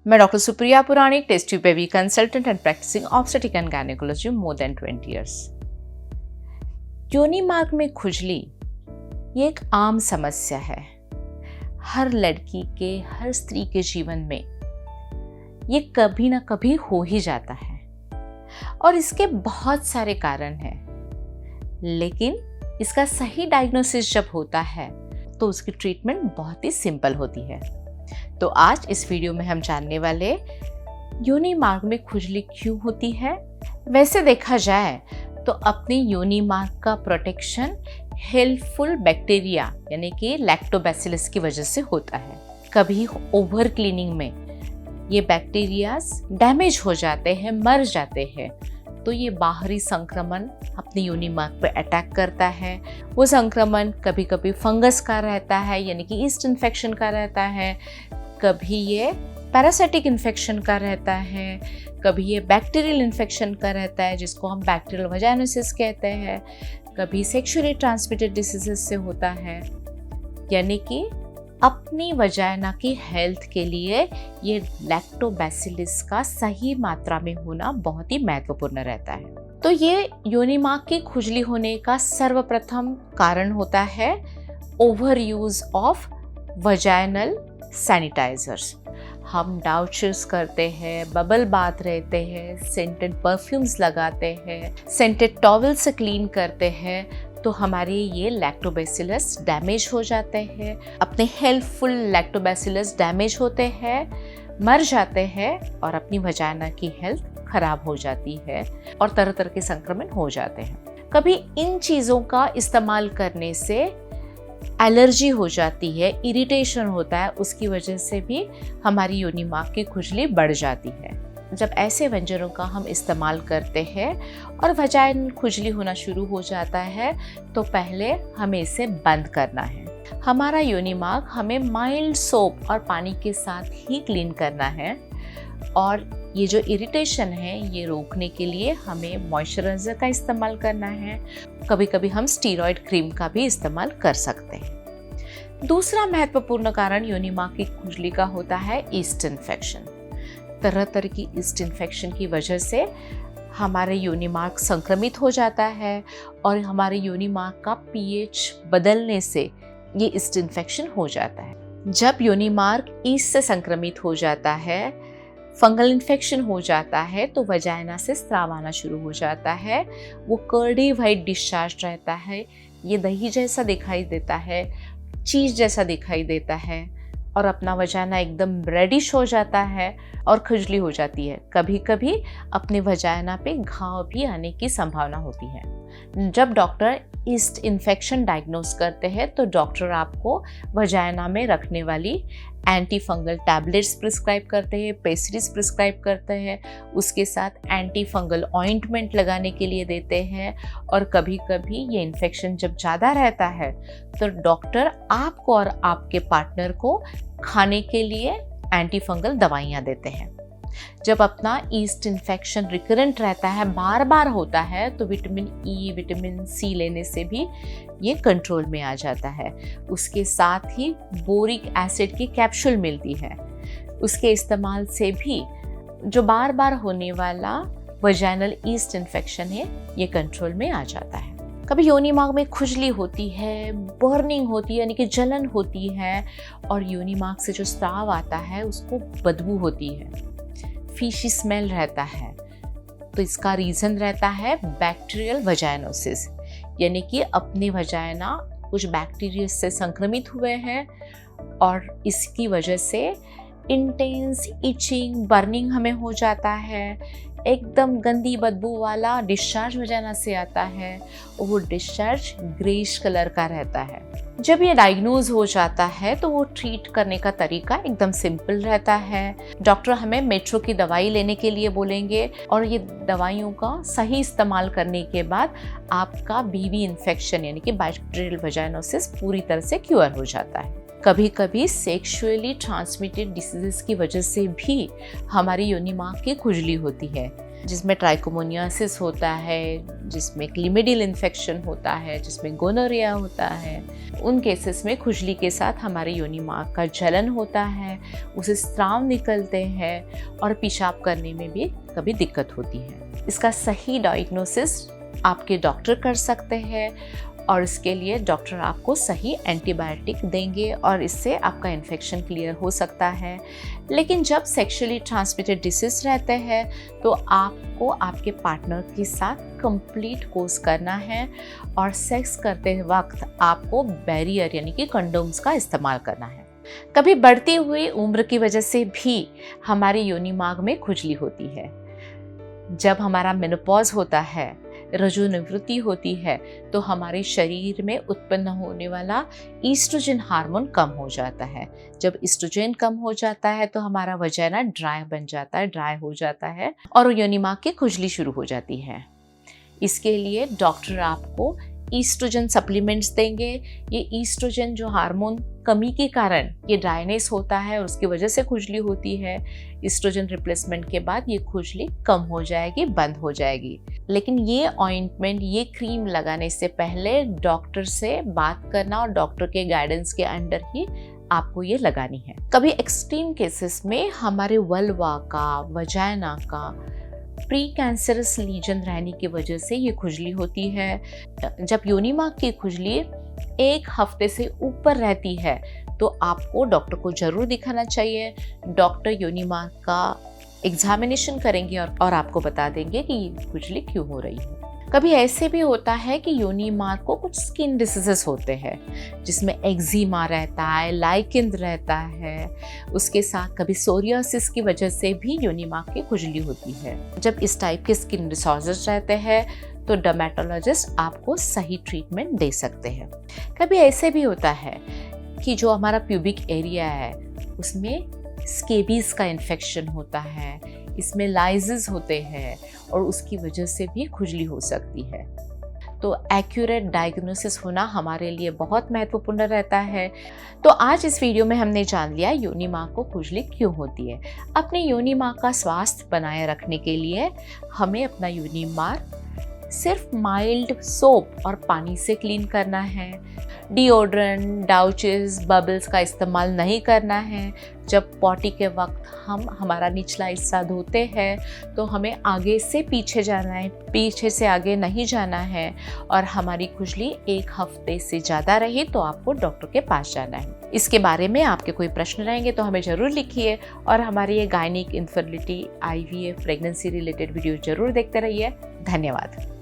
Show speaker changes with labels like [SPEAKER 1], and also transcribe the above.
[SPEAKER 1] मैं doctor Supriya Puranik, test tube baby consultant and practising obstetric and gynaecology more than 20 years। योनि मार्ग में खुजली ये एक आम समस्या है। हर लड़की के, हर स्त्री के जीवन में ये कभी ना कभी हो ही जाता है और इसके बहुत सारे कारण हैं, लेकिन इसका सही डायग्नोसिस जब होता है तो उसकी ट्रीटमेंट बहुत ही सिंपल होती है। तो आज इस वीडियो में हम जानने वाले योनि मार्ग में खुजली क्यों होती है। वैसे देखा जाए तो अपनी योनि मार्ग का प्रोटेक्शन हेल्पफुल बैक्टीरिया यानी कि लैक्टोबैसिलस की वजह से होता है। कभी ओवर क्लीनिंग में ये बैक्टीरियाज डैमेज हो जाते हैं, मर जाते हैं, तो ये बाहरी संक्रमण अपनी योनि मार्ग पे अटैक करता है। वो संक्रमण कभी कभी फंगस का रहता है यानी कि ईस्ट इन्फेक्शन का रहता है, कभी ये पैरासाइटिक इन्फेक्शन का रहता है, कभी ये बैक्टीरियल इन्फेक्शन का रहता है जिसको हम बैक्टीरियल वजाइनोसिस कहते हैं, कभी सेक्सुअली ट्रांसमिटेड डिसीजेस से होता है। यानी कि अपनी वजाइना की हेल्थ के लिए ये लैक्टोबैसिलस का सही मात्रा में होना बहुत ही महत्वपूर्ण रहता है। तो ये योनि मार्ग की खुजली होने का सर्वप्रथम कारण होता है over use of vaginal sanitisers. हम डाउचेस करते हैं, बबल बाथ रहते हैं, सेंटेड परफ्यूम्स लगाते हैं, सेंटेड टॉवल से क्लीन करते हैं, तो हमारे ये लैक्टोबैसिलस डैमेज हो जाते हैं। अपने हेल्पफुल लैक्टोबैसिलस डैमेज होते हैं, मर जाते हैं और अपनी वजाइना की हेल्थ खराब हो जाती है और तरह तरह के संक्रमण हो जाते हैं। कभी इन चीज़ों का इस्तेमाल करने से एलर्जी हो जाती है, इरिटेशन होता है, उसकी वजह से भी हमारी योनि मार्ग की खुजली बढ़ जाती है। जब ऐसे व्यंजनों का हम इस्तेमाल करते हैं और वजाइन खुजली होना शुरू हो जाता है तो पहले हमें इसे बंद करना है। हमारा योनि मार्ग हमें माइल्ड सोप और पानी के साथ ही क्लीन करना है और ये जो इरिटेशन है ये रोकने के लिए हमें मॉइस्चराइज़र का इस्तेमाल करना है। कभी कभी हम स्टीरॉयड क्रीम का भी इस्तेमाल कर सकते हैं। दूसरा महत्वपूर्ण कारण योनि मार्ग की खुजली का होता है ईस्ट इन्फेक्शन। तरह तरह की ईस्ट इन्फेक्शन की वजह से हमारे योनि मार्ग संक्रमित हो जाता है और हमारे योनि मार्ग का पीएच बदलने से ये ईस्ट इन्फेक्शन हो जाता है। जब योनि मार्ग ईस्ट से संक्रमित हो जाता है, फंगल इन्फेक्शन हो जाता है, तो वजाइना से स्राव आना शुरू हो जाता है। वो कर्डी वाइट डिस्चार्ज रहता है, ये दही जैसा दिखाई देता है, चीज़ जैसा दिखाई देता है और अपना वजाइना एकदम रेडिश हो जाता है और खुजली हो जाती है। कभी कभी अपने वजाइना पे घाव भी आने की संभावना होती है। जब डॉक्टर ईस्ट इन्फेक्शन डायग्नोस करते हैं तो डॉक्टर आपको वजाइना में रखने वाली एंटी फंगल टैबलेट्स प्रिस्क्राइब करते हैं, पेस्ट्रीज प्रिस्क्राइब करते हैं, उसके साथ एंटी फंगल ऑइंटमेंट लगाने के लिए देते हैं। और कभी कभी ये इन्फेक्शन जब ज़्यादा रहता है तो डॉक्टर आपको और आपके पार्टनर को खाने के लिए एंटी फंगल दवाइयाँ देते हैं। जब अपना ईस्ट इन्फेक्शन रिकरेंट रहता है, बार बार होता है, तो विटामिन ई, विटामिन सी लेने से भी ये कंट्रोल में आ जाता है। उसके साथ ही बोरिक एसिड की कैप्सूल मिलती है, उसके इस्तेमाल से भी जो बार बार होने वाला वजाइनल ईस्ट इन्फेक्शन है ये कंट्रोल में आ जाता है। कभी योनि मार्ग में खुजली होती है, बर्निंग होती है यानी कि जलन होती है और योनि मार्ग से जो स्राव आता है उसको बदबू होती है, फिशी स्मेल रहता है। तो इसका रीज़न रहता है बैक्टीरियल वजाइनोसिस, यानी कि अपने वजाइना कुछ बैक्टीरिया से संक्रमित हुए हैं और इसकी वजह से इंटेंस इचिंग, बर्निंग हमें हो जाता है, एकदम गंदी बदबू वाला डिस्चार्ज वजाइना से आता है और वो डिस्चार्ज ग्रेइश कलर का रहता है। जब ये डायग्नोज हो जाता है तो वो ट्रीट करने का तरीका एकदम सिंपल रहता है। डॉक्टर हमें मेट्रो की दवाई लेने के लिए बोलेंगे और ये दवाइयों का सही इस्तेमाल करने के बाद आपका बीवी इन्फेक्शन यानी कि बैक्टीरियल वजाइनोसिस पूरी तरह से क्योर हो जाता है। कभी कभी सेक्सुअली ट्रांसमिटेड डिसीजेस की वजह से भी हमारी योनि मार्ग की खुजली होती है। जिसमें ट्राइकोमोनियासिस होता है, जिसमें क्लिमिडियल इन्फेक्शन होता है, जिसमें गोनोरिया होता है, उन केसेस में खुजली के साथ हमारे योनि मार्ग का जलन होता है, उसे स्राव निकलते हैं और पेशाब करने में भी कभी दिक्कत होती है। इसका सही डायग्नोसिस आपके डॉक्टर कर सकते हैं और इसके लिए डॉक्टर आपको सही एंटीबायोटिक देंगे और इससे आपका इन्फेक्शन क्लियर हो सकता है। लेकिन जब सेक्सुअली ट्रांसमिटेड डिसीज रहते हैं तो आपको आपके पार्टनर के साथ कंप्लीट कोर्स करना है और सेक्स करते वक्त आपको बैरियर यानी कि कंडोम्स का इस्तेमाल करना है। कभी बढ़ती हुई उम्र की वजह से भी हमारी योनि मार्ग में खुजली होती है। जब हमारा मेनोपॉज होता है, रजो निवृत्ति होती है, तो हमारे शरीर में उत्पन्न होने वाला ईस्ट्रोजन हार्मोन कम हो जाता है। जब ईस्ट्रोजन कम हो जाता है तो हमारा वजाइना ड्राई बन जाता है, ड्राई हो जाता है और योनि मार्ग की खुजली शुरू हो जाती है। इसके लिए डॉक्टर आपको ईस्ट्रोजन सप्लीमेंट्स देंगे। ये ईस्ट्रोजन जो हार्मोन कमी के कारण ये ड्राइनेस होता है और उसकी वजह से खुजली होती है, ईस्ट्रोजन रिप्लेसमेंट के बाद ये खुजली कम हो जाएगी, बंद हो जाएगी। लेकिन ये ऑइंटमेंट, ये क्रीम लगाने से पहले डॉक्टर से बात करना और डॉक्टर के गाइडेंस के अंडर ही आपको ये लगानी है। कभी एक्सट्रीम केसेस में हमारे वल्वा का, वजाइना का प्री कैंसरस लीजन रहने की वजह से ये खुजली होती है। जब योनि मार्ग की खुजली 1 हफ्ते से ऊपर रहती है तो आपको डॉक्टर को जरूर दिखाना चाहिए। डॉक्टर योनि मार्ग का एग्जामिनेशन करेंगे और आपको बता देंगे कि ये खुजली क्यों हो रही है। कभी ऐसे भी होता है कि योनि मार्ग को कुछ स्किन डिसीजेस होते हैं जिसमें एक्जिमा रहता है, लाइकेन रहता है, उसके साथ कभी सोरियासिस की वजह से भी योनि मार्ग की खुजली होती है। जब इस टाइप के स्किन डिसऑर्डर्स रहते हैं तो डर्मेटोलॉजिस्ट आपको सही ट्रीटमेंट दे सकते हैं। कभी ऐसे भी होता है कि जो हमारा प्यूबिक एरिया है उसमें स्केबीज का इन्फेक्शन होता है, इसमें लाइजेस होते हैं और उसकी वजह से भी खुजली हो सकती है। तो एक्यूरेट डायग्नोसिस होना हमारे लिए बहुत महत्वपूर्ण रहता है। तो आज इस वीडियो में हमने जान लिया योनि मार्ग को खुजली क्यों होती है। अपने योनि मार्ग का स्वास्थ्य बनाए रखने के लिए हमें अपना योनि मार्ग सिर्फ माइल्ड सोप और पानी से क्लीन करना है। डिओड्रेंट, डाउचेस, बबल्स का इस्तेमाल नहीं करना है। जब पॉटी के वक्त हम हमारा निचला हिस्सा धोते हैं तो हमें आगे से पीछे जाना है, पीछे से आगे नहीं जाना है। और हमारी खुजली 1 हफ्ते से ज़्यादा रही तो आपको डॉक्टर के पास जाना है। इसके बारे में आपके कोई प्रश्न रहेंगे तो हमें ज़रूर लिखिए और हमारी ये gynaec, infertility, IVF, pregnancy related video ज़रूर देखते रहिए। धन्यवाद।